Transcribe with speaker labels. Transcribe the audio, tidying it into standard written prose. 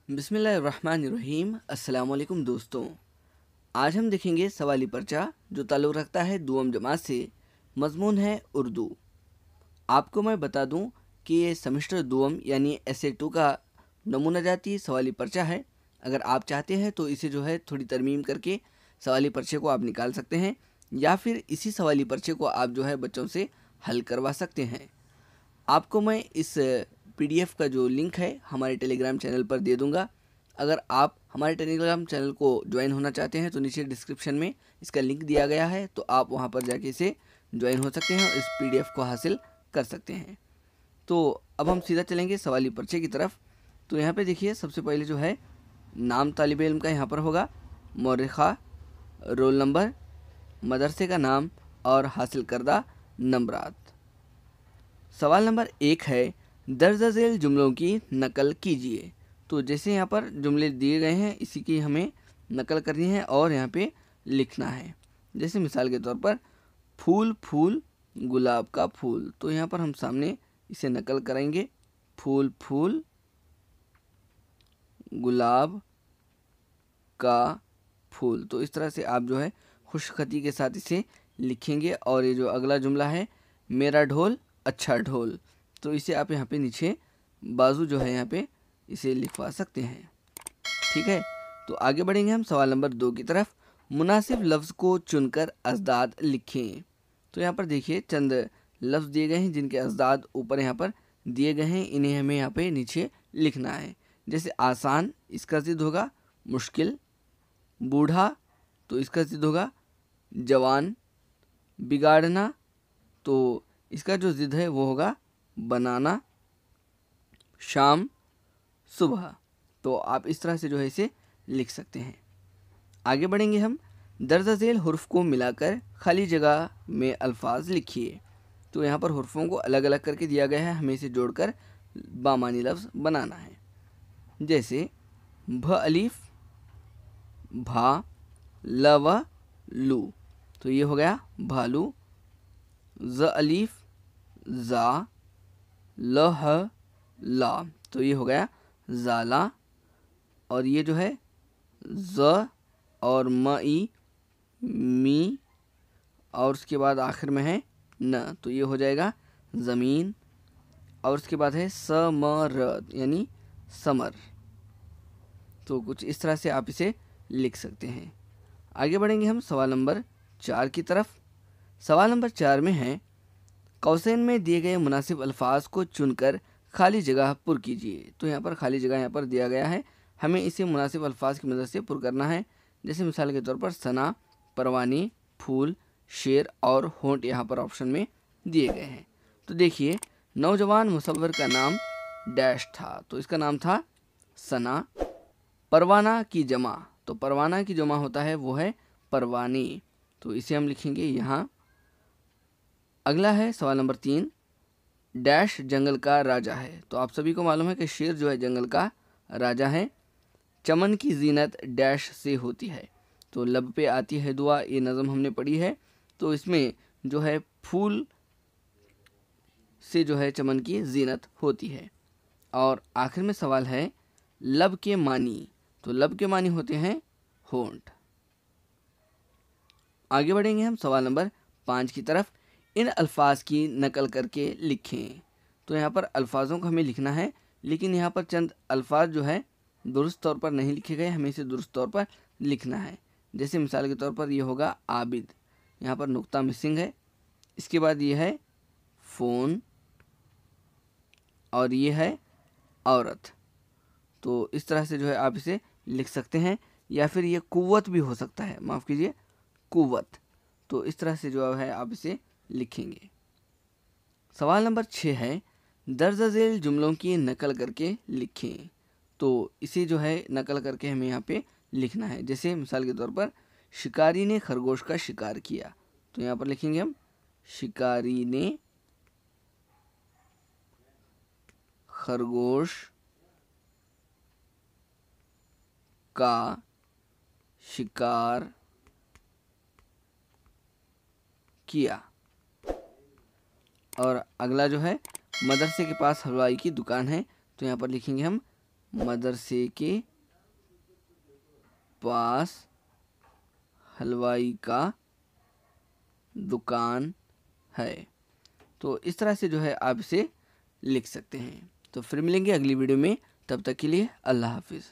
Speaker 1: बिस्मिल्लाहिर्रहमानिर्रहीम। अस्सलाम वालेकुम दोस्तों, आज हम देखेंगे सवाली पर्चा जो ताल्लुक़ रखता है दुअम जमात से। मज़मून है उर्दू। आपको मैं बता दूं कि ये सेमेस्टर दुअम यानी SA2 का नमूना जाती सवाली पर्चा है। अगर आप चाहते हैं तो इसे जो है थोड़ी तरमीम करके सवाली पर्चे को आप निकाल सकते हैं, या फिर इसी सवाली पर्चे को आप जो है बच्चों से हल करवा सकते हैं। आपको मैं इस PDF का जो लिंक है हमारे टेलीग्राम चैनल पर दे दूंगा। अगर आप हमारे टेलीग्राम चैनल को ज्वाइन होना चाहते हैं तो नीचे डिस्क्रिप्शन में इसका लिंक दिया गया है, तो आप वहां पर जाके इसे ज्वाइन हो सकते हैं और इस PDF को हासिल कर सकते हैं। तो अब हम सीधा चलेंगे सवाली पर्चे की तरफ। तो यहाँ पे देखिए, सबसे पहले जो है नाम तालिब इल्म का यहाँ पर होगा, मौरिखा, रोल नंबर, मदरसे का नाम और हासिल करदा नंबरात। सवाल नंबर 1 है, दर्ज झेल जुमलों की नकल कीजिए। तो जैसे यहाँ पर जुमले दिए गए हैं इसी की हमें नकल करनी है और यहाँ पे लिखना है। जैसे मिसाल के तौर पर फूल फूल गुलाब का फूल, तो यहाँ पर हम सामने इसे नकल करेंगे, फूल फूल गुलाब का फूल। तो इस तरह से आप जो है खुशखती के साथ इसे लिखेंगे। और ये जो अगला जुमला है, मेरा ढोल अच्छा ढोल, तो इसे आप यहाँ पे नीचे बाजू जो है यहाँ पे इसे लिखवा सकते हैं। ठीक है, तो आगे बढ़ेंगे हम सवाल नंबर 2 की तरफ। मुनासिब लफ्ज़ को चुनकर अज़दाद लिखें। तो यहाँ पर देखिए चंद लफ्ज़ दिए गए हैं जिनके अज़दाद ऊपर यहाँ पर दिए गए हैं, इन्हें हमें यहाँ पे नीचे लिखना है। जैसे आसान, इसका ज़िद होगा मुश्किल। बूढ़ा, तो इसका ज़िद होगा जवान। बिगाड़ना, तो इसका जो ज़िद है वो होगा बनाना। शाम, सुबह। तो आप इस तरह से जो है इसे लिख सकते हैं। आगे बढ़ेंगे हम। दर्ज झेल हुर्फ को मिलाकर खाली जगह में अल्फाज लिखिए। तो यहाँ पर हुर्फों को अलग अलग करके दिया गया है, हमें इसे जोड़कर बामानी लफ्ज़ बनाना है। जैसे भ अलीफ भा, ल व लू, तो ये हो गया भालू। ज अलीफ जा, ल ह ला, तो ये हो गया ज़ाला। और ये जो है ज और म ई मी, और उसके बाद आखिर में है न, तो ये हो जाएगा ज़मीन। और उसके बाद है स म र यानी समर। तो कुछ इस तरह से आप इसे लिख सकते हैं। आगे बढ़ेंगे हम सवाल नंबर 4 की तरफ। सवाल नंबर 4 में है, कौसैन में दिए गए मुनासिब अल्फाज को चुनकर खाली जगह पुर कीजिए। तो यहाँ पर खाली जगह यहाँ पर दिया गया है, हमें इसे मुनासिब अल्फाज की मदद से पुर करना है। जैसे मिसाल के तौर पर सना, परवानी, फूल, शेर और होंठ यहाँ पर ऑप्शन में दिए गए हैं। तो देखिए, नौजवान मुसव्विर का नाम डैश था, तो इसका नाम था सना। परवाना की जमा, तो परवाना की जमा होता है वो है परवानी, तो इसे हम लिखेंगे यहाँ। अगला है सवाल नंबर 3, डैश जंगल का राजा है। तो आप सभी को मालूम है कि शेर जो है जंगल का राजा है। चमन की जीनत डैश से होती है, तो लब पे आती है दुआ, ये नज़म हमने पढ़ी है। तो इसमें जो है फूल से जो है चमन की जीनत होती है। और आखिर में सवाल है लब के मानी, तो लब के मानी होते हैं होंठ। आगे बढ़ेंगे हम सवाल नंबर 5 की तरफ। इन अल्फाज की नकल करके लिखें। तो यहाँ पर अल्फाजों को हमें लिखना है, लेकिन यहाँ पर चंद अल्फाज जो है दुरुस्त तौर पर नहीं लिखे गए, हमें इसे दुरुस्त तौर पर लिखना है। जैसे मिसाल के तौर पर ये होगा आबिद, यहाँ पर नुक्ता मिसिंग है। इसके बाद ये है फ़ोन और ये है औरत। तो इस तरह से जो है आप इसे लिख सकते हैं, या फिर ये कुव्वत भी हो सकता है, माफ़ कीजिए कुव्वत। तो इस तरह से जो है आप इसे लिखेंगे। सवाल नंबर 6 है, दर्ज झेल जुमलों की नकल करके लिखें। तो इसे जो है नकल करके हमें यहाँ पे लिखना है। जैसे मिसाल के तौर पर शिकारी ने खरगोश का शिकार किया, तो यहाँ पर लिखेंगे हम शिकारी ने खरगोश का शिकार किया। और अगला जो है, मदरसे के पास हलवाई की दुकान है, तो यहाँ पर लिखेंगे हम मदरसे के पास हलवाई का दुकान है। तो इस तरह से जो है आप इसे लिख सकते हैं। तो फिर मिलेंगे अगली वीडियो में, तब तक के लिए अल्लाह हाफिज़।